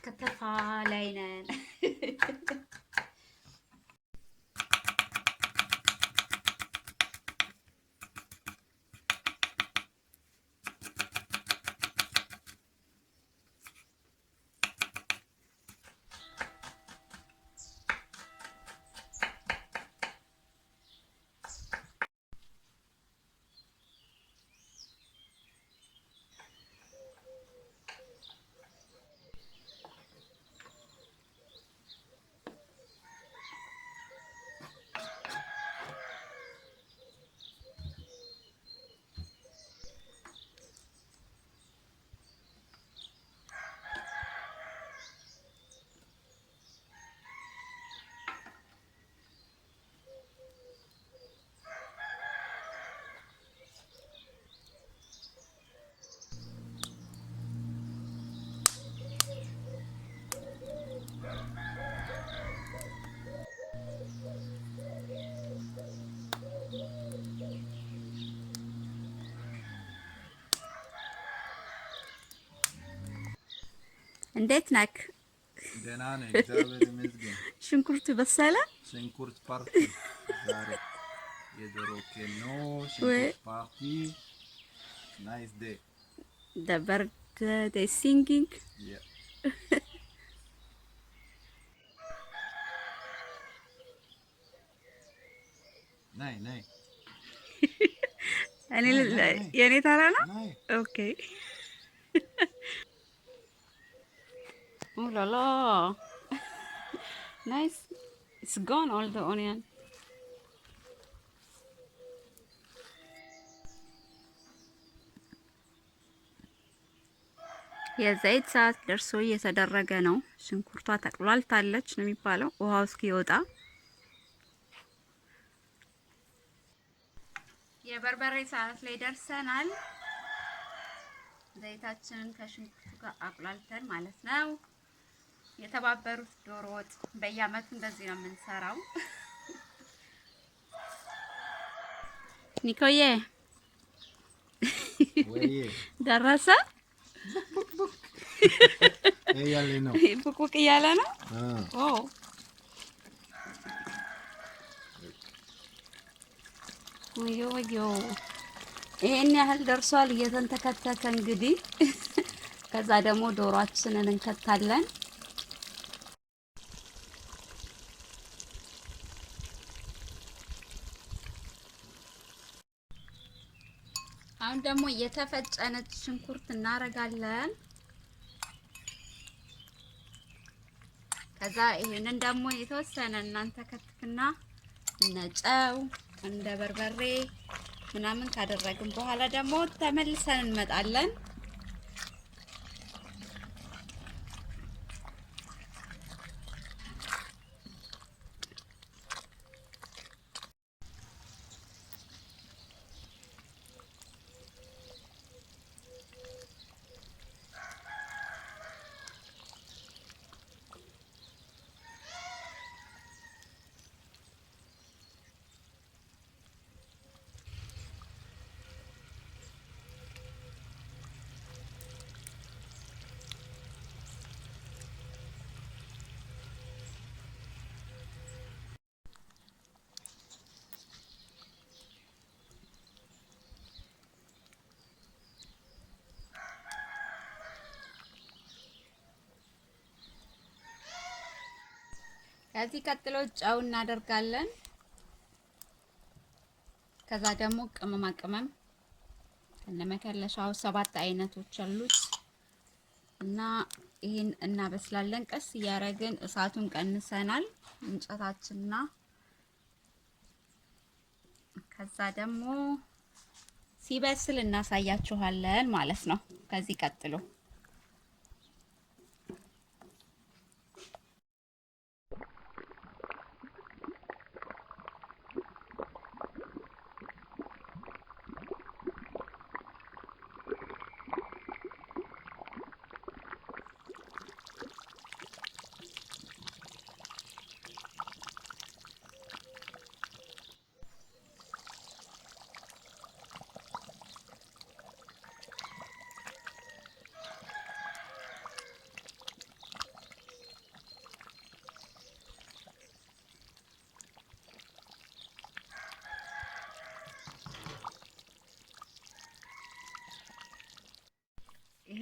ከተፋ ላይ ነን። እንዴት ነክ? ደህና ነኝ እግዚአብሔር ይመስገን። ሽንኩርት በሰለ? ሽንኩርት ፓርቲ ዛሬ የዶሮ ኬኖ ሽንኩርት ፓርቲ ናይስ ዴይ the bird they singing yeah ናይ እኔ የኔ ተራ ነው። ኦኬ oh la la nice it's gone all the onion የዘይት ሰዓት ደርሶ እየተደረገ ነው። ሽንኩርቷ ተቆላልታለች ነው የሚባለው ውሃው እስኪወጣ። የበርበሬ ሰዓት ላይ ደርሰናል። ዘይታችንን ከሽንኩርቱ ጋር አቁላልተን ማለት ነው። የተባበሩት ዶሮ ወጥ በየአመቱ እንደዚህ ነው የምንሰራው። ኒኮዬ ወይ ደረሰ? ያለ ነው ቡቁቅ እያለ ነው። ኦ ወዮ ይሄን ያህል ደርሷል። እየተንተከተከ እንግዲህ ከዛ ደግሞ ዶሮአችንን እንከታለን። አሁን ደግሞ የተፈጨ ነጭ ሽንኩርት እናረጋለን። ከዛ ይሄንን ደግሞ የተወሰነ እናንተ ከትክና ነጨው እንደ በርበሬ ምናምን ካደረግን በኋላ ደግሞ ተመልሰን እንመጣለን። ከዚህ ቀጥሎ ጨው እናደርጋለን። ከዛ ደግሞ ቅመማ ቅመም እነመከለሻው 7 አይነቶች አሉት እና ይሄን እናበስላለን። ቀስ እያረግን እሳቱን ቀንሰናል እንጨታችንና ከዛ ደግሞ ሲበስል እናሳያችኋለን ማለት ነው። ከዚህ ቀጥሎ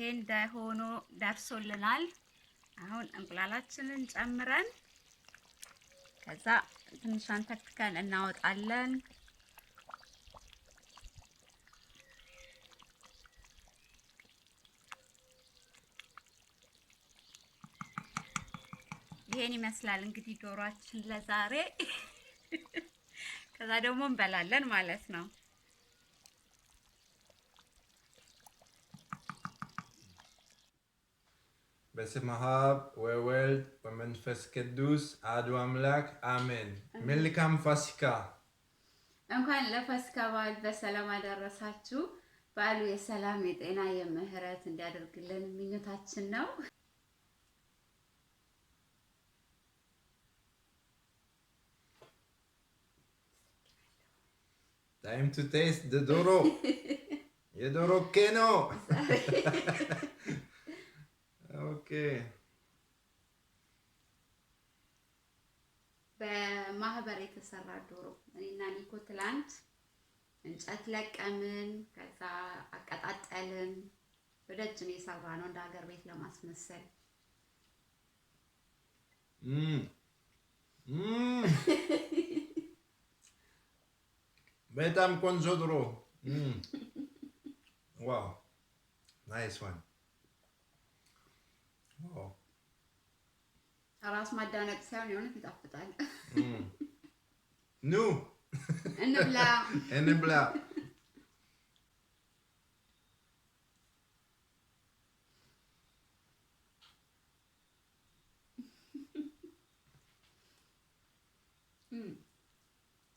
ይሄን ሆኖ ደርሶልናል። አሁን እንቁላላችንን ጨምረን ከዛ ትንሽ አንተክተን እናወጣለን። ይሄን ይመስላል እንግዲህ ዶሮአችን ለዛሬ። ከዛ ደግሞ እንበላለን ማለት ነው። በስመ አብ ወወልድ ወመንፈስ ቅዱስ አሐዱ አምላክ አሜን። መልካም ፋሲካ። እንኳን ለፋሲካ በዓል በሰላም አደረሳችሁ። በዓሉ የሰላም የጤና የምህረት እንዲያደርግልን ምኞታችን ነው። Time to taste the Doro. የዶሮ ኬኖ። Okay. በማህበር የተሰራ ዶሮ እኔና ኒኮ ትላንት እንጨት ለቀምን፣ ከዛ አቀጣጠልን። ወደጅ ነው የሰራነው እንደ ሀገር ቤት ለማስመሰል። በጣም ቆንጆ ዶሮ። Wow. Nice one. Wow. ራስ ማዳነቅ ሳይሆን የሆነ ይጣፍጣል። ኑ እንብላ እንብላ።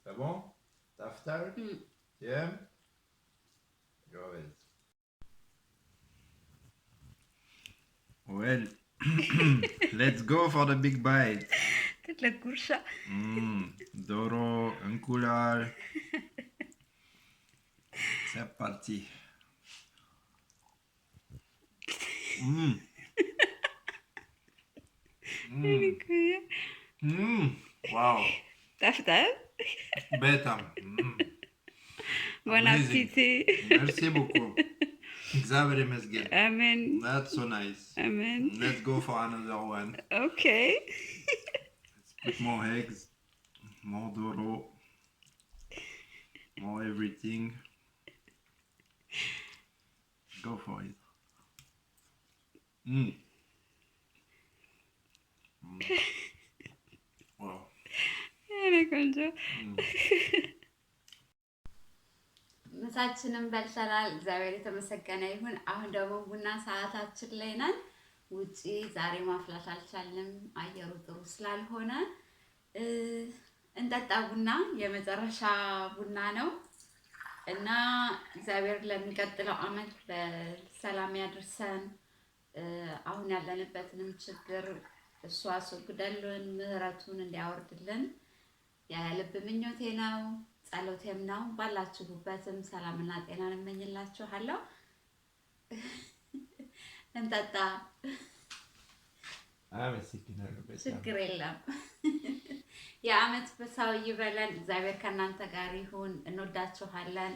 C'est bon? Taftal? Yeah? Go ahead. Well, let's go for the big bite. ትልቅ ጉርሻ ዶሮ እንቁላል። C'est parti. Wow. ጠፍጣል። በጣም Bon appétit. Merci beaucoup. እግዚአብሔር ይመስገን. Amen. That's so nice. Amen. Let's go for another one. Okay. Let's put more eggs, more Doro, more everything. Go for it. Wow. ቆንጆ ምሳችንን በልተናል። እግዚአብሔር የተመሰገነ ይሁን። አሁን ደግሞ ቡና ሰዓታችን ላይ ነን። ውጪ ዛሬ ማፍላት አልቻልንም፣ አየሩ ጥሩ ስላልሆነ እንጠጣ ቡና። የመጨረሻ ቡና ነው እና እግዚአብሔር ለሚቀጥለው ዓመት በሰላም ያድርሰን። አሁን ያለንበትንም ችግር እሱ አስወግደልን፣ ምህረቱን እንዲያወርድልን የልብ ምኞቴ ነው፣ ጸሎቴም ነው። ባላችሁበትም ሰላምና ጤናን እመኝላችኋለሁ። እንጠጣ። ችግር የለም። የዓመት ሰው ይበለን። እግዚአብሔር ከእናንተ ጋር ይሁን። እንወዳችኋለን።